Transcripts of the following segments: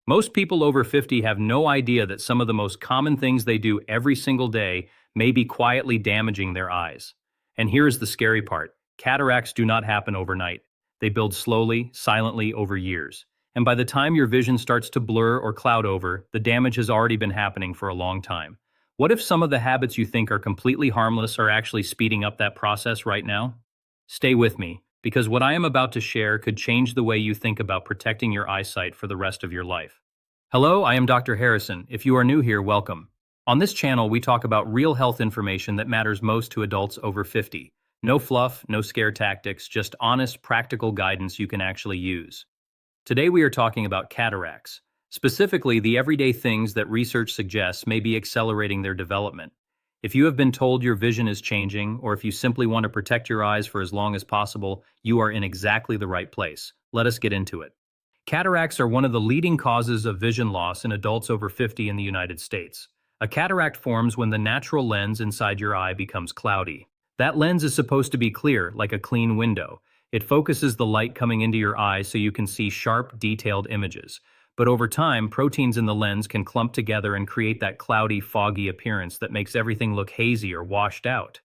Most people over 50 have no idea that some of the most common things they do every single day may be quietly damaging their eyes. And here's the scary part. Cataracts do not happen overnight. They build slowly, silently over years. And by the time your vision starts to blur or cloud over, the damage has already been happening for a long time. What if some of the habits you think are completely harmless are actually speeding up that process right now? Stay with me, because what I am about to share could change the way you think about protecting your eyesight for the rest of your life. Hello, I am Dr. Harrison. If you are new here, welcome. On this channel, we talk about real health information that matters most to adults over 50. No fluff, no scare tactics, just honest, practical guidance you can actually use. Today we are talking about cataracts, specifically the everyday things that research suggests may be accelerating their development. If you have been told your vision is changing, or if you simply want to protect your eyes for as long as possible, you are in exactly the right place. Let us get into it. Cataracts are one of the leading causes of vision loss in adults over 50 in the United States. A cataract forms when the natural lens inside your eye becomes cloudy. That lens is supposed to be clear, like a clean window. It focuses the light coming into your eye so you can see sharp, detailed images. But over time, proteins in the lens can clump together and create that cloudy, foggy appearance that makes everything look hazy or washed out.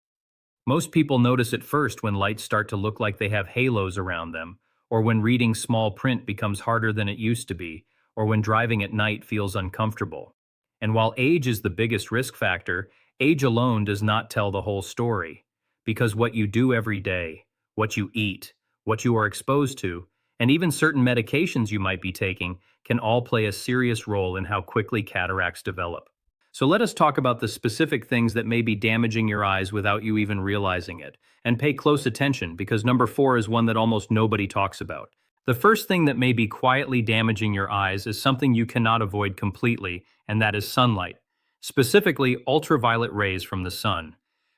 Most people notice it first when lights start to look like they have halos around them, or when reading small print becomes harder than it used to be, or when driving at night feels uncomfortable. And while age is the biggest risk factor, age alone does not tell the whole story. Because what you do every day, what you eat, what you are exposed to, and even certain medications you might be taking can all play a serious role in how quickly cataracts develop. So let us talk about the specific things that may be damaging your eyes without you even realizing it. And pay close attention, because number 4 is one that almost nobody talks about. The first thing that may be quietly damaging your eyes is something you cannot avoid completely, and that is sunlight. Specifically, ultraviolet rays from the sun.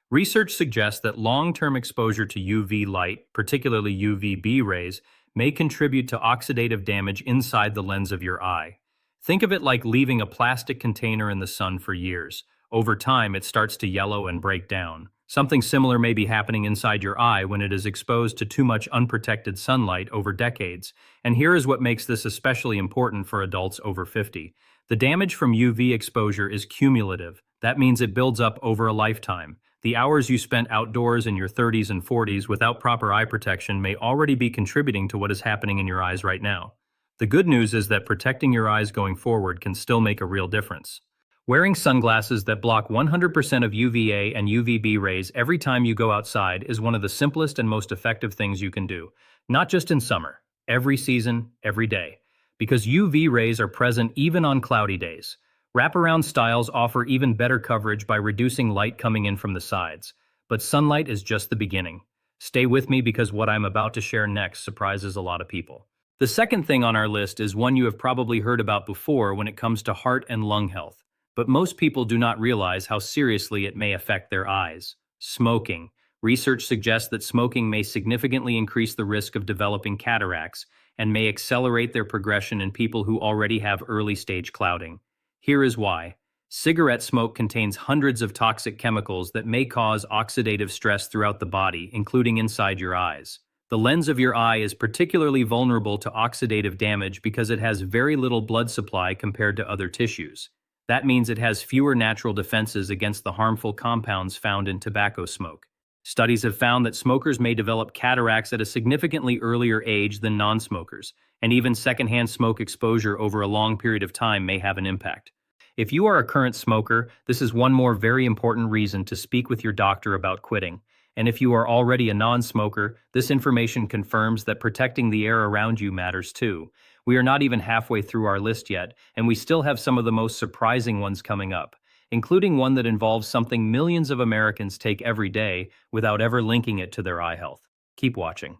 Research suggests that long-term exposure to UV light, particularly UVB rays, may contribute to oxidative damage inside the lens of your eye. Think of it like leaving a plastic container in the sun for years. Over time, it starts to yellow and break down. Something similar may be happening inside your eye when it is exposed to too much unprotected sunlight over decades. And here is what makes this especially important for adults over 50. The damage from UV exposure is cumulative. That means it builds up over a lifetime. The hours you spent outdoors in your 30s and 40s without proper eye protection may already be contributing to what is happening in your eyes right now. The good news is that protecting your eyes going forward can still make a real difference. Wearing sunglasses that block 100% of UVA and UVB rays every time you go outside is one of the simplest and most effective things you can do. Not just in summer, every season, every day. Because UV rays are present even on cloudy days. Wraparound styles offer even better coverage by reducing light coming in from the sides. But sunlight is just the beginning. Stay with me, because what I'm about to share next surprises a lot of people. The second thing on our list is one you have probably heard about before when it comes to heart and lung health. But most people do not realize how seriously it may affect their eyes. Smoking. Research suggests that smoking may significantly increase the risk of developing cataracts and may accelerate their progression in people who already have early-stage clouding. Here is why. Cigarette smoke contains hundreds of toxic chemicals that may cause oxidative stress throughout the body, including inside your eyes. The lens of your eye is particularly vulnerable to oxidative damage because it has very little blood supply compared to other tissues. That means it has fewer natural defenses against the harmful compounds found in tobacco smoke. Studies have found that smokers may develop cataracts at a significantly earlier age than non-smokers, and even secondhand smoke exposure over a long period of time may have an impact. If you are a current smoker, this is one more very important reason to speak with your doctor about quitting. And if you are already a non-smoker, this information confirms that protecting the air around you matters too. We are not even halfway through our list yet, and we still have some of the most surprising ones coming up, including one that involves something millions of Americans take every day without ever linking it to their eye health. Keep watching.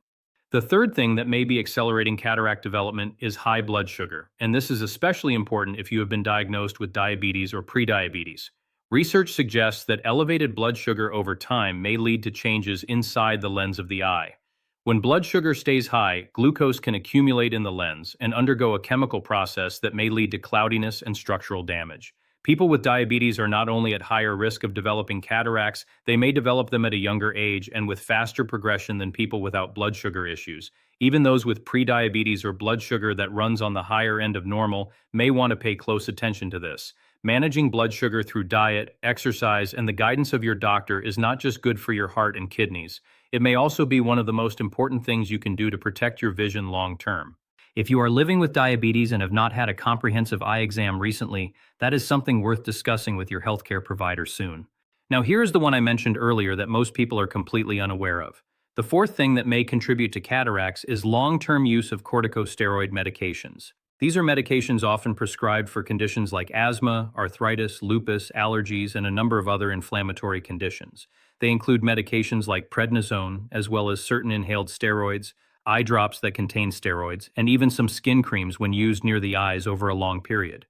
The third thing that may be accelerating cataract development is high blood sugar, and this is especially important if you have been diagnosed with diabetes or prediabetes. Research suggests that elevated blood sugar over time may lead to changes inside the lens of the eye. When blood sugar stays high, glucose can accumulate in the lens and undergo a chemical process that may lead to cloudiness and structural damage. People with diabetes are not only at higher risk of developing cataracts, they may develop them at a younger age and with faster progression than people without blood sugar issues. Even those with prediabetes or blood sugar that runs on the higher end of normal may want to pay close attention to this. Managing blood sugar through diet, exercise, and the guidance of your doctor is not just good for your heart and kidneys. It may also be one of the most important things you can do to protect your vision long term. If you are living with diabetes and have not had a comprehensive eye exam recently, that is something worth discussing with your healthcare provider soon. Now, here is the one I mentioned earlier that most people are completely unaware of. The fourth thing that may contribute to cataracts is long-term use of corticosteroid medications. These are medications often prescribed for conditions like asthma, arthritis, lupus, allergies, and a number of other inflammatory conditions. They include medications like prednisone, as well as certain inhaled steroids, eye drops that contain steroids, and even some skin creams when used near the eyes over a long period.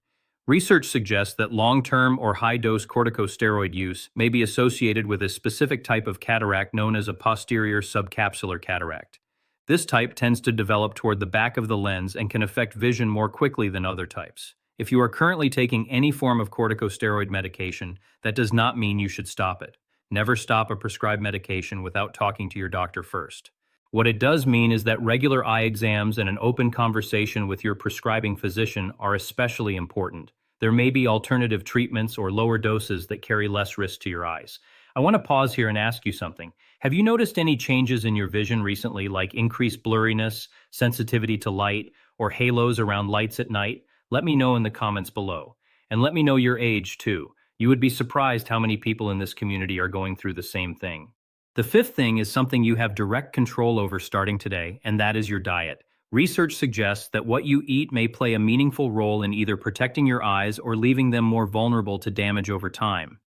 Research suggests that long-term or high-dose corticosteroid use may be associated with a specific type of cataract known as a posterior subcapsular cataract. This type tends to develop toward the back of the lens and can affect vision more quickly than other types. If you are currently taking any form of corticosteroid medication, that does not mean you should stop it. Never stop a prescribed medication without talking to your doctor first. What it does mean is that regular eye exams and an open conversation with your prescribing physician are especially important. There may be alternative treatments or lower doses that carry less risk to your eyes. I want to pause here and ask you something. Have you noticed any changes in your vision recently, like increased blurriness, sensitivity to light, or halos around lights at night? Let me know in the comments below. And let me know your age, too. You would be surprised how many people in this community are going through the same thing. The fifth thing is something you have direct control over starting today, and that is your diet. Research suggests that what you eat may play a meaningful role in either protecting your eyes or leaving them more vulnerable to damage over time.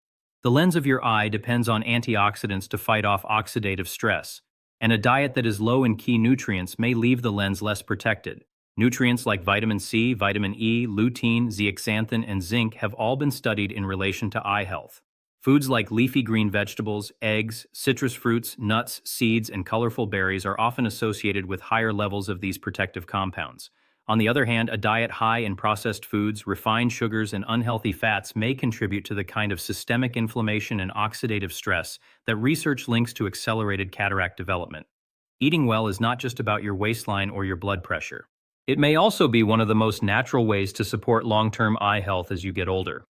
The lens of your eye depends on antioxidants to fight off oxidative stress, and a diet that is low in key nutrients may leave the lens less protected. Nutrients like vitamin C, vitamin E, lutein, zeaxanthin, and zinc have all been studied in relation to eye health. Foods like leafy green vegetables, eggs, citrus fruits, nuts, seeds, and colorful berries are often associated with higher levels of these protective compounds. On the other hand, a diet high in processed foods, refined sugars, and unhealthy fats may contribute to the kind of systemic inflammation and oxidative stress that research links to accelerated cataract development. Eating well is not just about your waistline or your blood pressure. It may also be one of the most natural ways to support long-term eye health as you get older.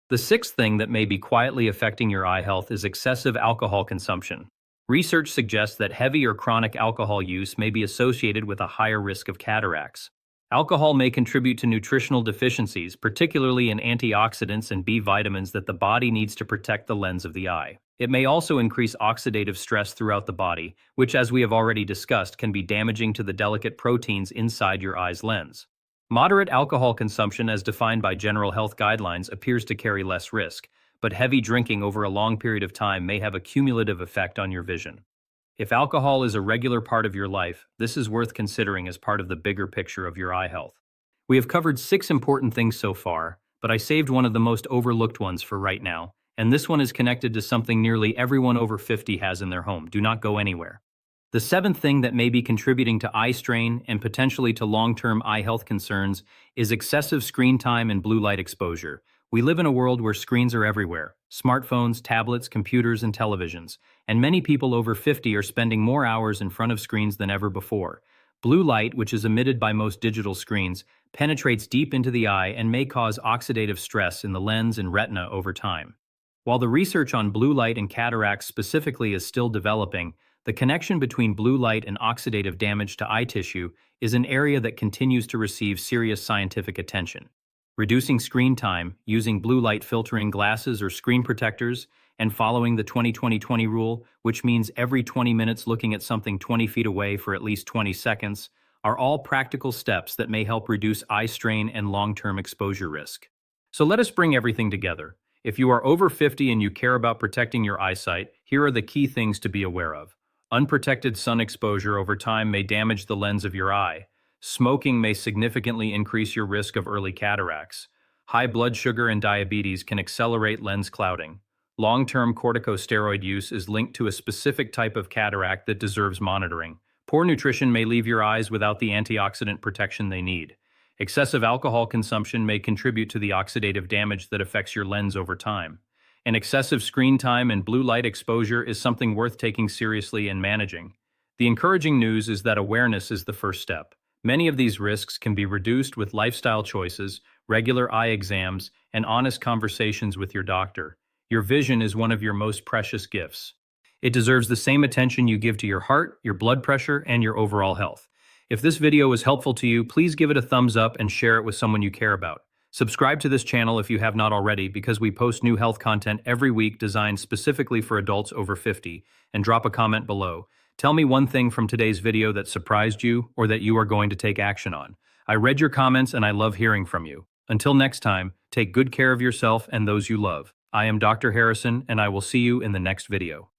The sixth thing that may be quietly affecting your eye health is excessive alcohol consumption. Research suggests that heavy or chronic alcohol use may be associated with a higher risk of cataracts. Alcohol may contribute to nutritional deficiencies, particularly in antioxidants and B vitamins that the body needs to protect the lens of the eye. It may also increase oxidative stress throughout the body, which, as we have already discussed, can be damaging to the delicate proteins inside your eye's lens. Moderate alcohol consumption, as defined by general health guidelines, appears to carry less risk, but heavy drinking over a long period of time may have a cumulative effect on your vision. If alcohol is a regular part of your life, this is worth considering as part of the bigger picture of your eye health. We have covered 6 important things so far, but I saved one of the most overlooked ones for right now, and this one is connected to something nearly everyone over 50 has in their home. Do not go anywhere. The seventh thing that may be contributing to eye strain and potentially to long-term eye health concerns is excessive screen time and blue light exposure. We live in a world where screens are everywhere: smartphones, tablets, computers, and televisions, and many people over 50 are spending more hours in front of screens than ever before. Blue light, which is emitted by most digital screens, penetrates deep into the eye and may cause oxidative stress in the lens and retina over time. While the research on blue light and cataracts specifically is still developing, the connection between blue light and oxidative damage to eye tissue is an area that continues to receive serious scientific attention. Reducing screen time, using blue light filtering glasses or screen protectors, and following the 20-20-20 rule, which means every 20 minutes looking at something 20 feet away for at least 20 seconds, are all practical steps that may help reduce eye strain and long-term exposure risk. So let us bring everything together. If you are over 50 and you care about protecting your eyesight, here are the key things to be aware of. Unprotected sun exposure over time may damage the lens of your eye. Smoking may significantly increase your risk of early cataracts. High blood sugar and diabetes can accelerate lens clouding. Long-term corticosteroid use is linked to a specific type of cataract that deserves monitoring. Poor nutrition may leave your eyes without the antioxidant protection they need. Excessive alcohol consumption may contribute to the oxidative damage that affects your lens over time. And excessive screen time and blue light exposure is something worth taking seriously and managing. The encouraging news is that awareness is the first step. Many of these risks can be reduced with lifestyle choices, regular eye exams, and honest conversations with your doctor. Your vision is one of your most precious gifts. It deserves the same attention you give to your heart, your blood pressure, and your overall health. If this video was helpful to you, please give it a thumbs up and share it with someone you care about. Subscribe to this channel if you have not already, because we post new health content every week designed specifically for adults over 50, and drop a comment below. Tell me one thing from today's video that surprised you or that you are going to take action on. I read your comments and I love hearing from you. Until next time, take good care of yourself and those you love. I am Dr. Harrison, and I will see you in the next video.